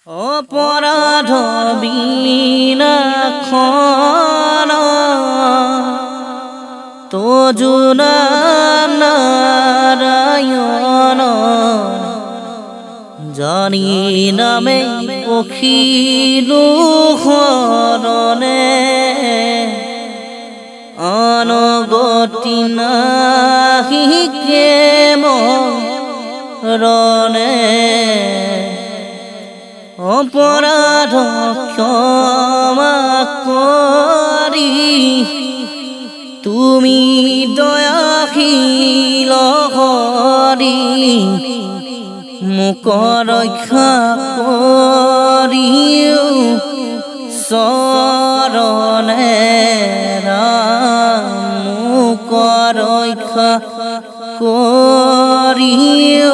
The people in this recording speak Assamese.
অপৰাধ বিনাখন তোজুনা নাৰায়ণ জানি নামে পখিলু হৰণে অনগতি নাহি মৰণে অপৰাধ ক্ষমা কৰি তুমি দয়াশীল হৰি মোক ৰক্ষা কৰিও চৰণে ৰাম মোক ৰক্ষা কৰিও